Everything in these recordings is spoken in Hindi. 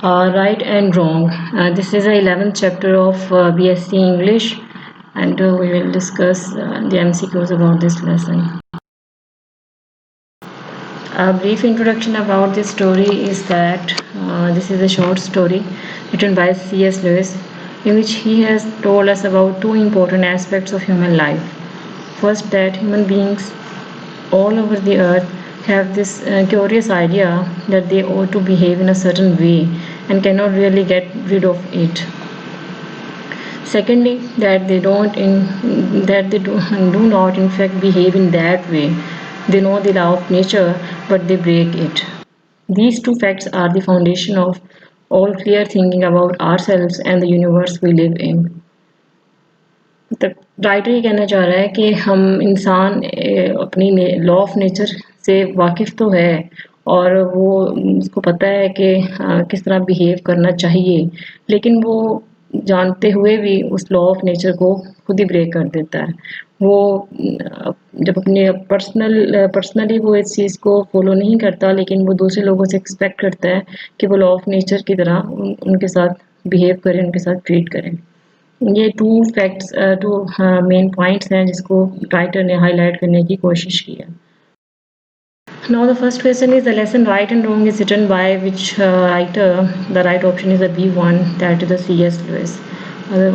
Right and wrong. This is the 11th chapter of BSc English, and we will discuss the MCQs about this lesson. A brief introduction about this story is that this is a short story written by C.S. Lewis, in which he has told us about two important aspects of human life. First, that human beings all over the earth have this curious idea that they ought to behave in a certain way and cannot really get rid of it. Secondly, that they do not in fact behave in that way. They know the law of nature, but they break it. These two facts are the foundation of all clear thinking about ourselves and the universe we live in. मतलब राइटर ये कहना चाह रहा है कि हम इंसान अपनी लॉ ऑफ नेचर से वाकिफ़ तो है और वो उसको पता है कि किस तरह बिहेव करना चाहिए, लेकिन वो जानते हुए भी उस लॉ ऑफ नेचर को खुद ही ब्रेक कर देता है। वो जब अपने पर्सनली वो इस चीज़ को फॉलो नहीं करता, लेकिन वो दूसरे लोगों से एक्सपेक्ट करता है कि वो लॉ ऑफ नेचर की तरह उनके साथ बिहेव करें, उनके साथ ट्रीट करें। ये टू मेन पॉइंट्स हैं जिसको राइटर ने हाईलाइट करने की कोशिश की है। Now the first question is the lesson right and wrong is written by which writer? The right option is the B1, that is the C.S. Lewis.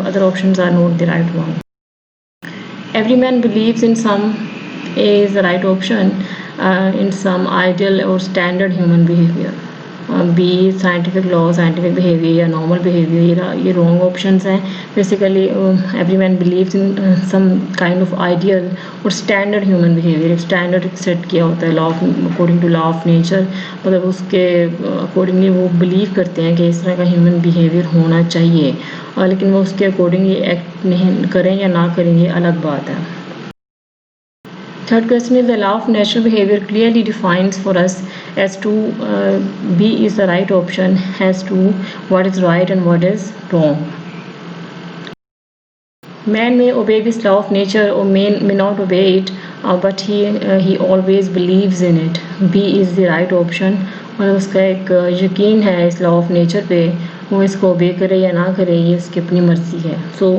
Other options are not the right one. Every man believes in some is the right option, in some ideal or standard human behavior. B scientific law, scientific behaviour या नॉर्मल बिहेवियर, ये रॉन्ग ऑप्शंस हैं। Basically every man believes in some kind of ideal और स्टैंडर्ड ह्यूमन बिहेवियर। एक स्टैंडर्ड सेट किया होता है law of according to law of nature, मतलब उसके अकॉर्डिंगली वो बिलीव करते हैं कि इस तरह का ह्यूमन बिहेवियर होना चाहिए, लेकिन वो उसके अकॉर्डिंगली एक्ट नहीं करें या ना करें, ये अलग बात है। Third question is the law of natural behavior clearly defines for us as to B is the right option as to what is right and what is wrong. Man may obey this law of nature or may not obey it, but he always believes in it. B is the right option. और उसका एक यकीन है इस लॉ ऑफ नेचर पे, वो इसको ओबे करे या ना करे ये उसकी अपनी मर्जी है। सो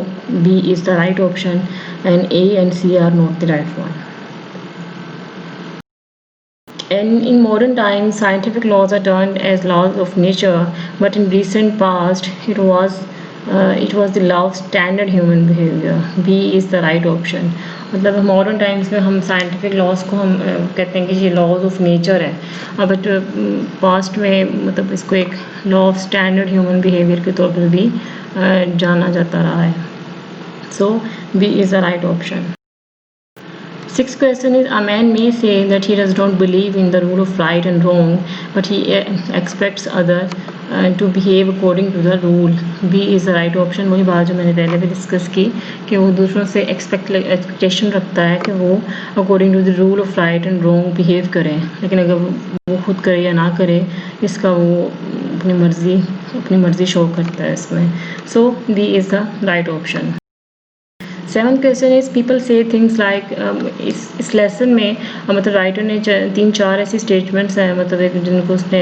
B is the right option and A and C are not the right one. And in modern times, scientific laws are termed as laws of nature, but in recent past, it was the law of standard human behavior. B is the right option. मतलब मॉडर्न टाइम्स में हम साइंटिफिक लॉज को हम कहते हैं कि ये लॉज ऑफ नेचर है, बट पास्ट में मतलब इसको एक law of standard human behaviour के तौर पर भी जाना जाता रहा है। So B is the right option. Sixth question is a man may say that he does not believe in the rule of right and wrong, but he expects other to behave according to the rule. B is the right option। वही बात जो मैंने पहले भी डिस्कस की कि वो दूसरों से एक्सपेक्टेशन रखता है कि वो according to the rule of right and wrong behave करें, लेकिन अगर वो खुद करे या ना करे इसका वो अपनी मर्जी शो करता है इसमें। सो B is the right option। Seventh question is people say things like, इस लेसन में मतलब राइटर ने 3-4 ऐसी स्टेटमेंट्स हैं, मतलब एक जिनको उसने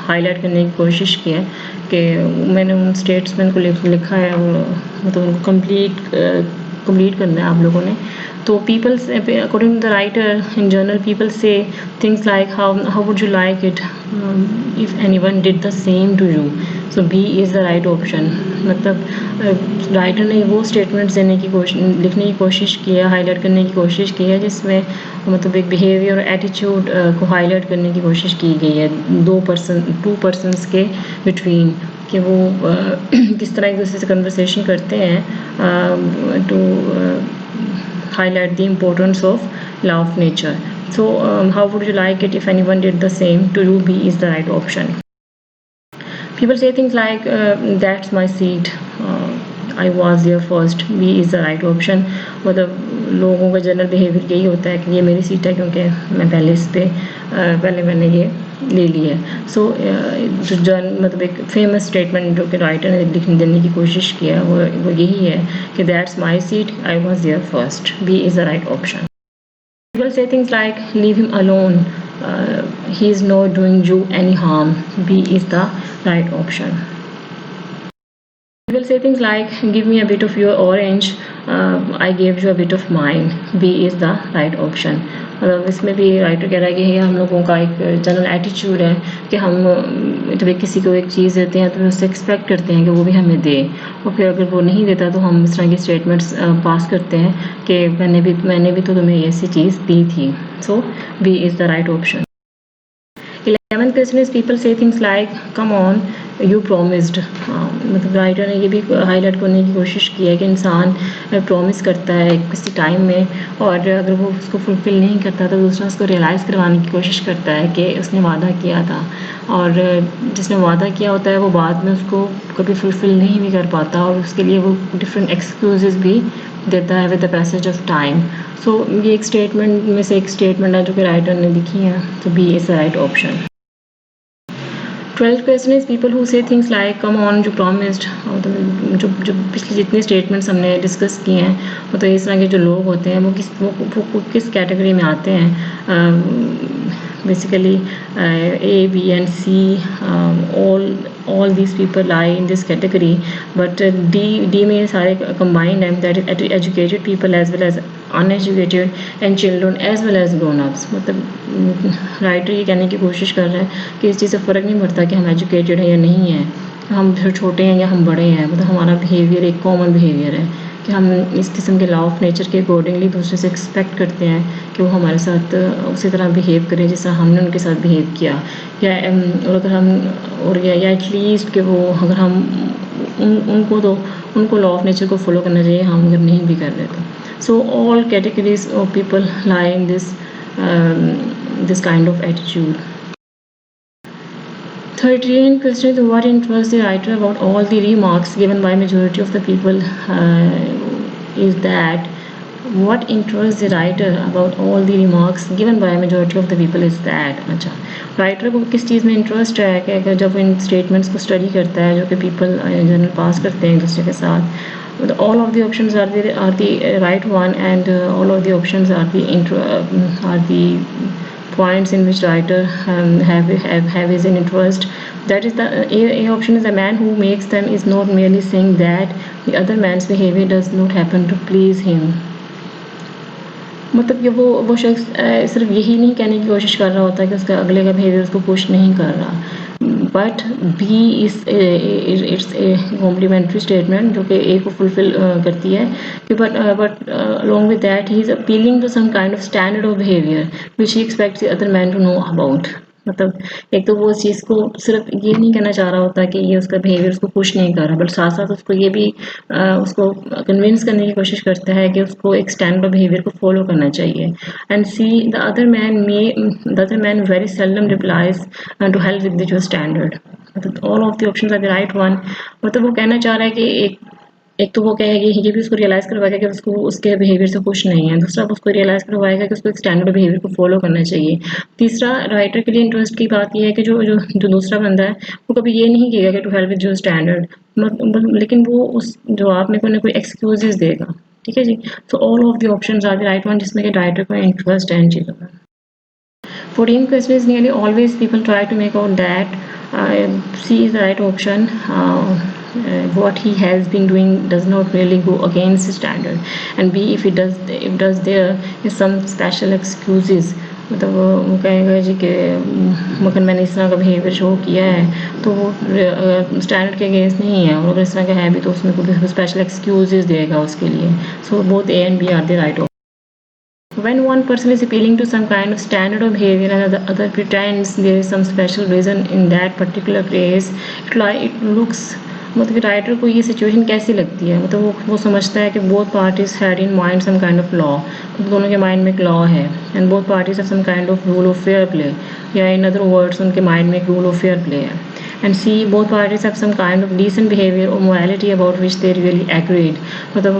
हाईलाइट करने की कोशिश की है कि मैंने उन स्टेटमेंट को लिखा है, मतलब उनको कंप्लीट करना है आप लोगों ने। तो people according to the writer in general people say things like how would you like it if anyone did the same to you. So B is the right option. मतलब राइटर ने वो स्टेटमेंट्स लिखने की कोशिश की है, हाईलाइट करने की कोशिश की है, जिसमें मतलब एक बिहेवियर और एटीट्यूड को हाईलाइट करने की कोशिश की गई है टू पर्सन्स के बिटवीन, कि वो किस तरह एक दूसरे से कन्वर्सेशन करते हैं to highlight the importance of law of nature. So how would you like it if anyone did the same to you? B is the right option. People say things like that's my seat, I was there first. B is the right option। मतलब लोगों का जनरल बिहेवियर यही होता है कि ये मेरी सीट है क्योंकि मैं पहले मैंने ये ले ली है। सो मतलब एक फेमस स्टेटमेंट जो कि राइटर ने लिखने देने की कोशिश किया है वो यही है कि that's my seat, I was there first. B is the right option. People say things like leave him alone he is not doing you any harm. B is the right option. You will say things like, give me a bit of your orange, I gave you a bit of mine. B is the right option. मतलब इसमें भी राइटर कह रहा है कि ये हम लोगों का एक जनरल एटीट्यूड है कि हम जब किसी को एक चीज़ देते हैं तो उससे एक्सपेक्ट करते हैं कि वो भी हमें दे, और फिर अगर वो नहीं देता तो हम इस तरह के स्टेटमेंट्स पास करते हैं कि मैंने भी तो तुम्हें ऐसी चीज़ दी थी. So B is the right option. 11th question is, people say things like, come on, you promised. मतलब राइटर ने ये भी हाईलाइट करने की कोशिश की है कि इंसान प्रॉमिस करता है किसी टाइम में, और अगर वो उसको फुलफ़िल नहीं करता तो दूसरा उसको रियलाइज़ करवाने की कोशिश करता है कि उसने वादा किया था, और जिसने वादा किया होता है वो बाद में उसको कभी फुलफ़िल नहीं भी कर पाता, और उसके लिए वो डिफरेंट एक्सक्यूज़ भी देता है with the passage of time. So ये एक स्टेटमेंट में से एक स्टेटमेंट है जो कि राइटर ने लिखी है. तो B is the right option. 12th question is, people who say things like, come on, you promised. जो पिछले जितने स्टेटमेंट्स हमने डिस्कस किए हैं, तो इस तरह के जो लोग होते हैं वो किस कैटेगरी में आते हैं. Basically A, B and C, all these people lie in this category, but D में सारे combined हैं, that is educated people as well as uneducated and children as well as grown ups. मतलब राइटर ये कहने की कोशिश कर रहा है कि इस चीज़ से फ़र्क नहीं पड़ता कि हम एजुकेटेड हैं या नहीं हैं, हम छोटे हैं या हम बड़े हैं, मतलब हमारा बिहेवियर एक कॉमन बिहेवियर है कि हम इस किस्म के लॉ ऑफ नेचर के अकॉर्डिंगली दूसरे से एक्सपेक्ट करते हैं कि वो हमारे साथ उसी तरह बिहेव करें जिस तरह हमने उनके साथ बिहेव किया, या और अगर हम और या एटलीस्ट कि वो अगर हम उनको लॉ ऑफ नेचर को फॉलो करना चाहिए, हम अगर नहीं भी कर रहे तो. So all categories of people lie in this kind of attitude. 13th question is, what interests the writer about all the remarks given by majority of the people is that what interests the writer about all the remarks given by majority of the people is that. अच्छा, राइटर को किस चीज़ में इंटरेस्ट है कि अगर जब इन स्टेटमेंट्स को स्टडी करता है जो कि पीपल जनरल पास करते हैं एक दूसरे के साथ, all of the options are the right one, and all of the options are the points in which writer have his interest. That is the A option is, a man who makes them is not merely saying that the other man's behavior does not happen to please him. मतलब कि वो शख्स सिर्फ यही नहीं कहने की कोशिश कर रहा होता है कि उसका अगले का बिहेवियर उसको खुश नहीं कर रहा, but B it's a complementary statement जो कि ए को फुलफिल करती है कि but along with that he is appealing to some kind of standard of behaviour which he expects the other man to know about. मतलब एक तो वो उस चीज़ को सिर्फ ये नहीं कहना चाह रहा होता कि ये उसका बिहेवियर उसको खुश नहीं कर रहा, बट साथ साथ उसको ये भी उसको कन्विंस करने की कोशिश करता है कि उसको एक स्टैंडर्ड बिहेवियर को फॉलो करना चाहिए. And C the other man very seldom replies to help with your standard. मतलब all of the options are the right one. मतलब वो कहना चाह रहा है कि एक तो वो कहेगी, ये भी उसको रियलाइज़ करवाएगा कि उसको उसके बिहेवियर से खुश नहीं है, दूसरा उसको रियलाइज़ करवाएगा कि उसको एक स्टैंडर्ड बिहेवियर को फॉलो करना चाहिए. तीसरा, राइटर के लिए इंटरेस्ट की बात ये है कि जो दूसरा बंदा है वो कभी ये नहीं कहेगा कि to help with your standard, लेकिन वो उस जवाब में कोई ना कोई एक्सक्यूजेस देगा. ठीक है जी. So all of the options are the right one जिसमें कि राइटर को इंटरेस्ट है इन चीज़ों में. 14th question is, nearly always people try to make out that C is the right option. What he has been doing does not really go against his standard, and B, if there is some special excuses. मतलब वो कहेगा जी कि मगर मैंने इस तरह का बिहेवियर शो किया है तो वो स्टैंडर्ड के अगेंस्ट नहीं है, और अगर इस तरह का है भी तो उसमें कोई स्पेशल एक्सक्यूजेस देगा उसके लिए. So both A and B are the right option. When one person is appealing to some kind of standard of behavior and the other pretends there is some special reason in that particular case, it looks, मतलब राइटर को ये सिचुएशन कैसी लगती है, मतलब वो समझता है कि both parties had in mind some kind of law, तो दोनों के माइंड में एक लॉ है, and both parties have some kind of rule of fair play, या इन अदर वर्ड्स उनके माइंड में एक रूल ऑफ फेयर प्ले है. And see, both parties have some kind of decent behaviour और morality about which they really agreed. मतलब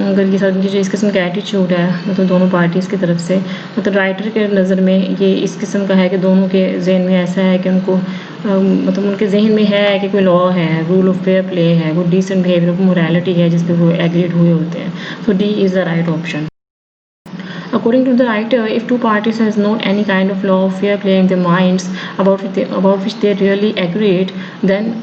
अगर ये सब जो इस किस्म का एटीट्यूड है मतलब दोनों पार्टीज़ की तरफ से, मतलब राइटर के नज़र में ये इस किस्म का है कि दोनों के जहन में ऐसा है कि उनको मतलब उनके जहन में है कि कोई लॉ है, रूल ऑफ फेयर प्ले है, वो डिसेंट बिहेवियर, मोरालिटी है जिस पर वो एग्रीड हुए होते हैं. So D is the right option. According to the writer, if two parties has not any kind of law of fair play in their minds about which they really agreed, then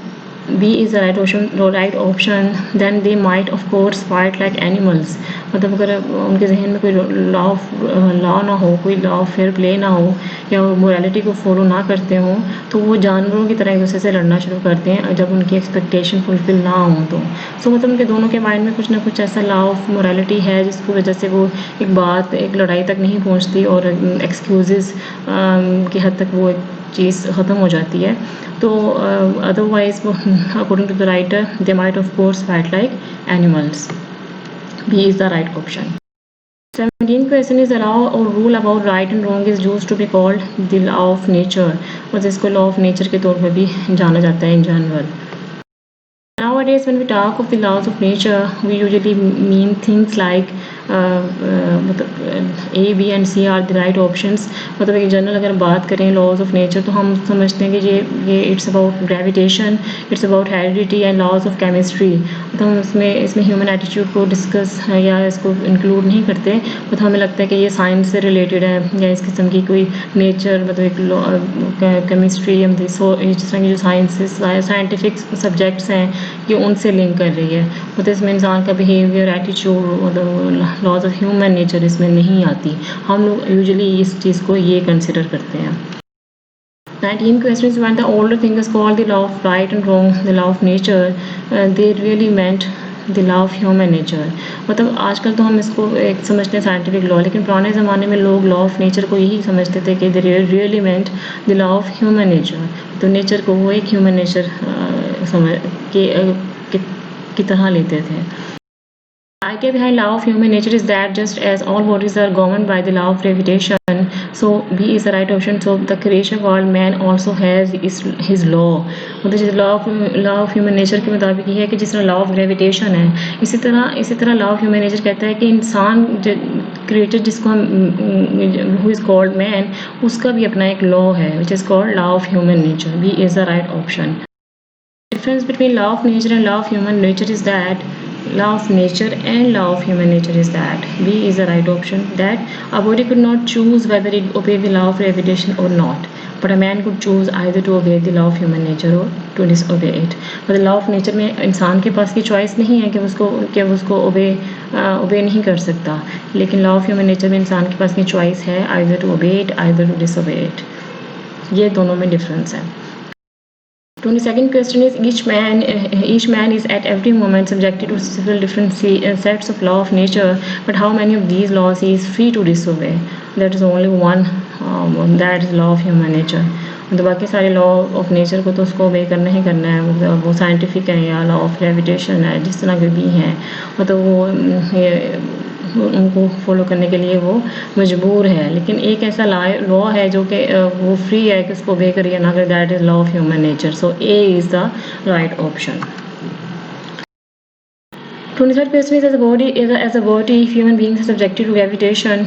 B is the right option. Then they might of course fight like animals. मतलब अगर उनके जहन में कोई लॉ ना हो, कोई लॉ ऑफ फेयर प्ले ना हो, या वो मोरालिटी को फॉलो ना करते हों, तो वो जानवरों की तरह एक दूसरे से लड़ना शुरू करते हैं जब उनकी एक्सपेक्टेशन फुलफिल ना हो तो। सो मतलब उनके दोनों के माइंड में कुछ ना कुछ ऐसा लॉ ऑफ मोरालिटी है जिसकी वजह से वो एक लड़ाई तक नहीं पहुँचती और एक्सक्यूज़ की हद तक वो एक चीज़ ख़त्म हो जाती है। तो otherwise according to the writer they might of course fight like animals. B is the right option. 17th question is, the law or rule about right and wrong is used to be called the law of nature, और जिसको लॉ ऑफ नेचर के तौर पर भी जाना जाता है in general. Nowadays, when we talk of the laws of nature, we usually mean things like A, B and C are the right options। मतलब एक जनरल अगर बात करें लॉज ऑफ नेचर तो हम समझते हैं कि ये it's about gravitation, it's about heredity and laws of chemistry. तो हम इसमें ह्यूमन एटीट्यूड को डिस्कस या इसको इंक्लूड नहीं करते। तो हमें लगता है कि ये साइंस से रिलेटेड है या इस किस्म की कोई नेचर मतलब एक केमिस्ट्री या इस तरह की जो साइंटिफिक सब्जेक्ट्स हैं ये उनसे लिंक कर रही है। मतलब इसमें इंसान का बिहेवियर, एटीट्यूड, मतलब लॉज ऑफ ह्यूमन नेचर इसमें नहीं आती। हम लोग यूजुअली इस चीज़ को ये कंसिडर करते हैं। 19th question is, when the older thinkers called the law of right and wrong the law of nature, they really meant the law of human nature। मतलब आजकल तो हम इसको एक समझते हैं साइंटिफिक लॉ, लेकिन पुराने ज़माने में लोग लॉ ऑफ नेचर को यही समझते थे कि they really meant the law of human nature. तो नेचर को वो एक ह्यूमन नेचर समझ की तरह लेते थे। The idea behind law of human nature is that just as all bodies are governed by the law of gravitation, so B is the right option. So the creation world man also has his law। मतलब जैसे लॉ ऑफ ह्यूमन नेचर के मुताबिक ये है कि जिस तरह लॉ ऑफ ग्रेविटेशन है, इसी तरह लॉ ऑफ ह्यूमन नेचर कहता है कि इंसान क्रिएटर जिसको हम हु इज़ कॉल्ड मैन, उसका भी अपना एक लॉ है which is called law of human nature. B is the right option. Difference between law of nature and law of human nature is that law of nature and law of human nature is that B is the right option, that a body could not choose whether it obey the law of gravitation or not, but a man could choose either to obey the law of human nature or to disobey it। मतलब लॉ ऑफ नेचर में इंसान के पास की चॉइस नहीं है कि उसको ओबे नहीं कर सकता, लेकिन लॉ ऑफ ह्यूमन नेचर में इंसान के पास की चॉइस है either to obey it, either to disobey it। ये दोनों में डिफरेंस है। 22nd question is, each man is at every moment subjected to several different sets of law of nature, but how many of these laws he is free to disobey? That is only one, that is law of human nature। तो बाकी सारे लॉ ऑफ नेचर को तो उसको ओबे करना ही करना है, वो साइंटिफिक है या लॉ ऑफ ग्रेविटेशन है, जिस तरह के भी हैं, मतलब वो उनको फॉलो करने के लिए वो मजबूर है। लेकिन एक ऐसा लॉ है जो कि वो फ्री है कि उसको ओबे करिए ना, that is law of human nature. So A is the right option. 23rd question is, as a body if human beings are subjected to gravitation,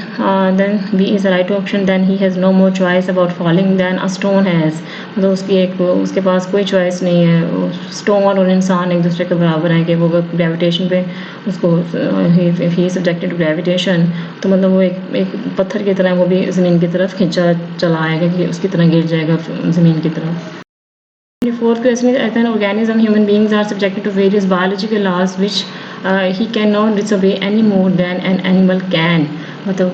then B is the right option, then he has no more choice about falling than a stone has। मतलब उसके पास कोई चॉइस नहीं है। स्टोन और इंसान एक दूसरे के बराबर हैं कि वो ग्रेविटेशन पे उसको if he is subjected to gravitation, तो मतलब वो एक पत्थर की तरह वो भी ज़मीन की तरफ खींचा चला आएगा कि उसकी तरह गिर जाएगा ज़मीन की तरफ। The fourth question is, as an organism, human beings are subjected to various biological laws which he cannot disobey any more than an animal can। मतलब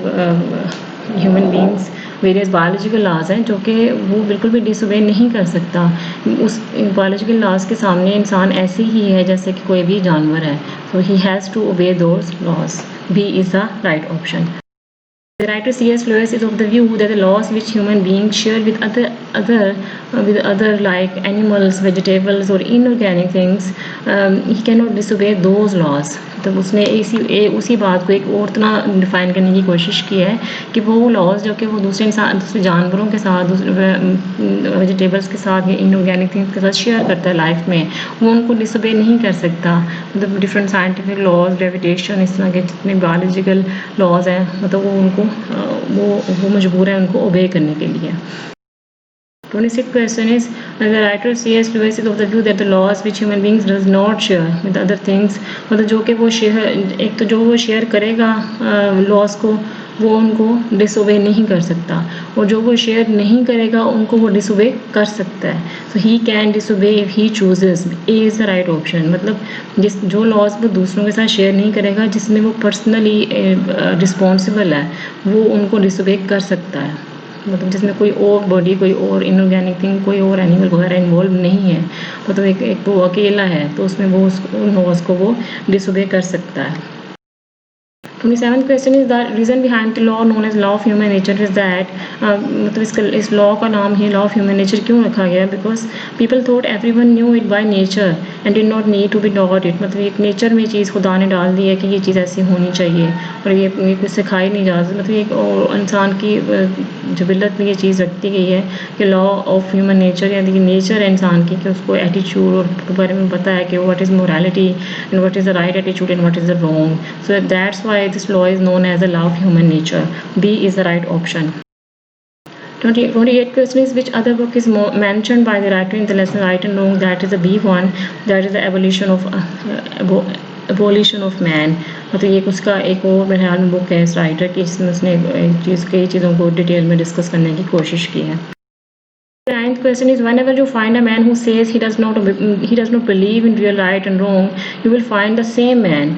human beings various biological laws हैं जो कि वो बिल्कुल भी डिसोबे नहीं कर सकता। उस बायोलॉजिकल लॉज के सामने इंसान ऐसे ही है जैसे कि कोई भी जानवर है। So he has to obey those laws. B is the right option. The writer C.S. Lewis is of the view that the laws which human beings share with other like animals, vegetables or inorganic things, he cannot disobey those laws। तो उसने उसी बात को एक और तरह डिफ़ाइन करने की कोशिश की है कि वो लॉज जो कि वो दूसरे जानवरों के साथ, वेजिटेबल्स के साथ या इनऑर्गेनिक थिंग्स के साथ शेयर करता है लाइफ में, वो उनको डिसोबे नहीं कर सकता। मतलब डिफरेंट साइंटिफिक लॉज, ग्रेविटेशन, इस तरह के जितने बायोलॉजिकल लॉज हैं, मतलब वो उनको वो मजबूर है उनको ओबे करने के लिए। 26th question is, the writer C.S. Lewis is of the view that the laws which human beings does not share with other things, मतलब जो कि वो शेयर, एक तो जो वो शेयर करेगा लॉज को वो उनको डिसोबे नहीं कर सकता, और जो वो शेयर नहीं करेगा उनको वो डिसोबे कर सकता है. So he can disobey if he chooses. A is the right option. मतलब जो लॉज वो दूसरों के साथ शेयर नहीं करेगा, जिसमें वो पर्सनली रिस्पॉन्सिबल है, वो उनको डिसोबे कर सकता है. मतलब जिसमें कोई और बॉडी, कोई और इनऑर्गेनिक थिंग, कोई और एनिमल वगैरह इन्वॉल्व नहीं है, मतलब एक वो अकेला है, तो उसमें वो उन लॉज को वो डिसोबे कर सकता है. 27th question is the reason behind the law known as law of human nature is that मतलब इस लॉ का नाम ही लॉ ऑफ ह्यूमन नेचर क्यों रखा गया? Because people thought everyone knew it by nature and did not need to be taught it. मतलब एक नेचर में चीज़ खुदा ने डाल दी है कि ये चीज़ ऐसी होनी चाहिए, और ये कुछ सिखाई नहीं जा सकती. मतलब एक इंसान की जबिलत में ये चीज़ रखती गई है कि लॉ ऑफ ह्यूमन नेचर, यानी कि नेचर है इंसान की, कि उसको एटीट्यूड और के बारे में पता है कि what is morality and what is the right attitude and what is the wrong. So that's why this law is known as the law of human nature. B is the right option. 28 question is which other book is mentioned by the writer in the lesson right and wrong? That is the B one, that is the abolition of man. मतलब ये उसका एक और मेरे ख्याल में बुक है इस राइटर की, जिसमें उसने कई चीज़ों को डिटेल में डिस्कस करने की कोशिश की है. The ninth question is whenever you find a man who says he does not believe in real right and wrong, you will find the same man.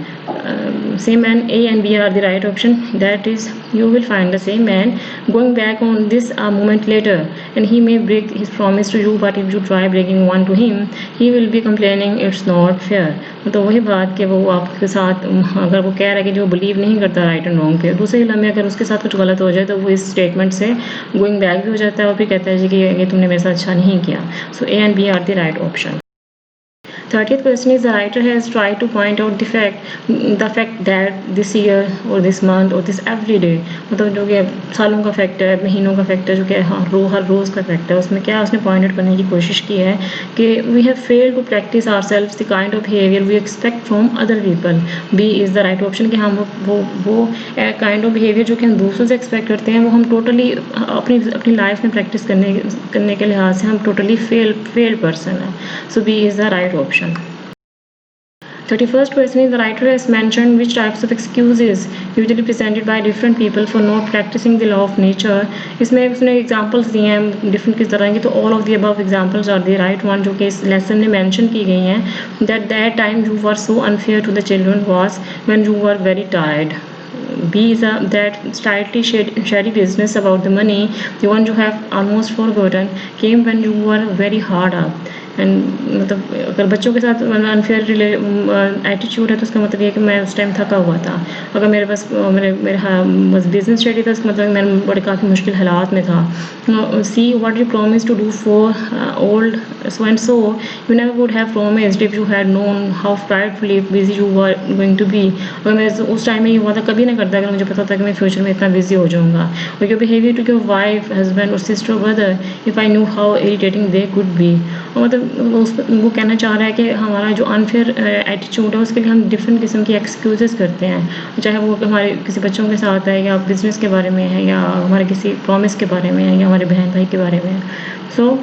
Same man. A and B are the right option. That is, you will find the same man going back on this a moment later, and he may break his promise to you, but if you try breaking one to him, he will be complaining it's not fair. तो वही बात कि वो आपके साथ अगर वो कह रहा है कि जो बिलीव नहीं करता राइट एंड रॉन्ग पे, दूसरे लम्हे अगर उसके साथ कुछ गलत हो जाए तो वो इस स्टेटमेंट से गोइंग बैक भी हो जाता है और फिर कहता है जी कि ये तुमने मेरे साथ अच्छा नहीं किया. So A and B are the right option. 30th question is the writer has tried to point out the fact that this year or this month or this every day, मतलब जो कि सालों का फैक्ट है, महीनों का फैक्ट है, जो कि हर रोज़ का फैक्ट है, उसमें क्या उसने पॉइंट आउट करने की कोशिश की है कि we have failed to practise ourselves the kind of behaviour we expect from other people. B is the right option कि हम वो काइंड ऑफ बिहेवियर जो कि हम दूसरों से एक्सपेक्ट करते हैं, वो हम टोटली अपनी लाइफ में प्रैक्टिस करने के लिहाज से हम टोटली फेल्ड पर्सन है. So B is the right option. 31st question is the writer has mentioned which types of excuses usually presented by different people for not practicing the law of nature. इसमें उसने एग्जांपल्स दिए हैं डिफरेंट किस तरह की, तो all of the above examples are the right one जो कि इस लेसन में मेंशन की गई हैं. that time you were so unfair to the children was when you were very tired. B is that slightly shady business about the money, the one you have almost forgotten, came when you were very hard up. And मतलब अगर बच्चों के साथ अनफेयर एटीट्यूड है तो उसका मतलब ये है कि मैं उस टाइम थका हुआ था. अगर मेरे पास मेरे बस बिजनेस स्टडी था, उसका मतलब मैं बड़े काफ़ी मुश्किल हालात में था. C what you promise to do for old so and so you never would have promised if you had known how pridefully busy you were going to be. अगर मैं उस टाइम में ये वादा कभी ना करता अगर मुझे पता था कि मैं फ्यूचर में इतना बिजी हो जाऊँगा. और your behaviour to your wife, husband और sister brother if I knew how irritating they could be. मतलब वो कहना चाह रहा है कि हमारा जो अनफेयर एटीट्यूड है उसके लिए हम डिफरेंट किस्म की एक्सक्यूज़ेस करते हैं, चाहे वो हमारे किसी बच्चों के साथ है या बिज़नेस के बारे में है या हमारे किसी प्रॉमिस के बारे में है या हमारे बहन भाई के बारे में है. सो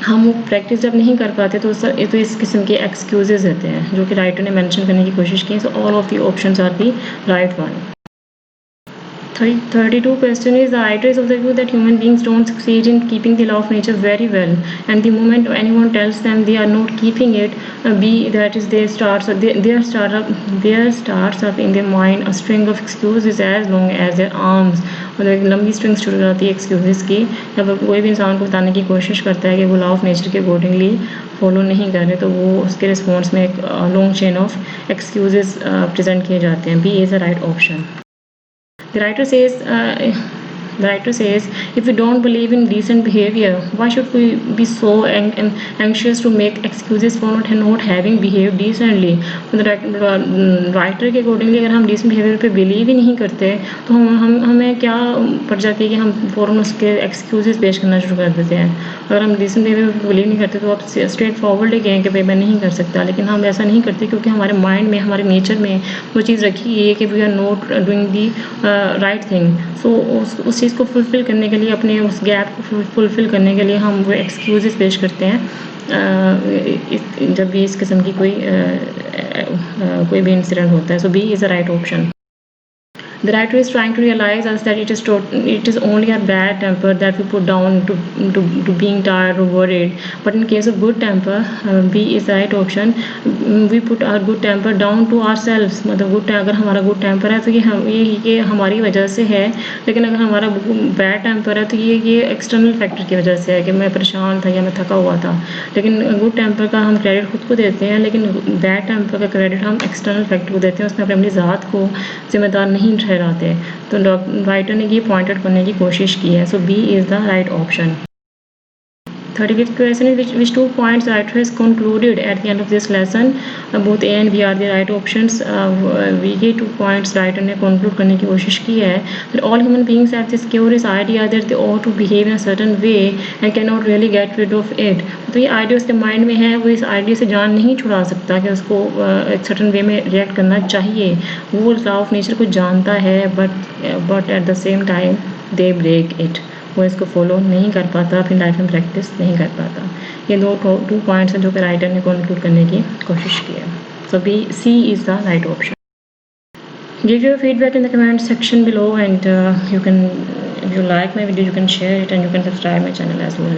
हम वो प्रैक्टिस जब नहीं कर पाते तो इस किस्म के एक्सक्यूज़ेस रहते हैं जो कि राइटर ने मेंशन करने की कोशिश की. So all of the options are the right one. 32 question is the writer is of the view that human beings don't succeed in keeping the law of nature very well, and the moment anyone tells them they are not keeping it, B that is there starts up in their mind a string of excuses as long as their arms. मतलब एक लंबी स्ट्रिंग शुरू हो जाती है एक्सक्यूज़ेस की जब कोई भी इंसान को बताने की कोशिश करता है कि वो लॉ ऑफ नेचर के अकॉर्डिंगली फॉलो नहीं कर रहे, तो वो उसके रिस्पॉन्स में एक long chain of excuses present किए जाते हैं. B is the right option. The writer says, if we don't believe in decent behavior, why should we be so anxious to make excuses for not having behaved decently? Writer के अकॉर्डिंगली अगर हम डिसेंट बिहेवियर पे बिलीव ही नहीं करते तो हमें क्या पड़ जाती है कि हम फ़ौरन उसके एक्सक्यूजेस पेश करना शुरू कर देते हैं. अगर हम डिसेंट बिहेवियर पे बिलीव नहीं करते तो आप स्ट्रेट फॉरवर्ड ही कहें कि भाई मैं नहीं कर सकता, लेकिन हम ऐसा नहीं करते क्योंकि हमारे माइंड में, हमारे नेचर में वो चीज़ रखी है कि we are not doing the right thing. So उस चीज़ को फुलफ़िल करने के लिए, अपने उस गैप को फुलफ़िल करने के लिए हम वो एक्सक्यूज़ेस पेश करते हैं जब भी इस किस्म की कोई भी इंसिडेंट होता है. So B is the right option. The writer is trying to realize us that it is only our bad temper that we put down to being tired or worried. But in case of good temper, B is the right option. We put our good temper down to ourselves. मतलब अगर हमारा good temper है तो ये हमारी वजह से है, लेकिन अगर हमारा bad temper है तो ये external factor की वजह से है कि मैं परेशान था या मैं थका हुआ था. लेकिन good temper का हम credit खुद को देते हैं, लेकिन bad temper का credit हम external factor को देते हैं, उसमें अपनी ज़ात को जिम्मेदार नहीं ठहराते. तो राइटर ने ये पॉइंट आउट करने की कोशिश की है. So B is the right option. 35th question is which two points the writer has concluded at the end of this lesson. Both A and B are the right options. ये 2 points writer ने conclude करने की कोशिश की है that all human beings have this curious idea that they ought to behave in a certain way and cannot really get rid of it. तो ये idea उसके mind में है, वो इस idea से जान नहीं छुड़ा सकता कि उसको एक certain way में react करना चाहिए. वो law of nature को जानता है but at the same time they break it. वो इसको फॉलो नहीं कर पाता, अपनी लाइफ में प्रैक्टिस नहीं कर पाता. ये टू पॉइंट्स हैं जो कि राइटर ने कंक्लूड करने की कोशिश की है. So B C is the right option. Give your feedback in the comment section below and you can, if you like my video, you can share it and you can subscribe my channel as well.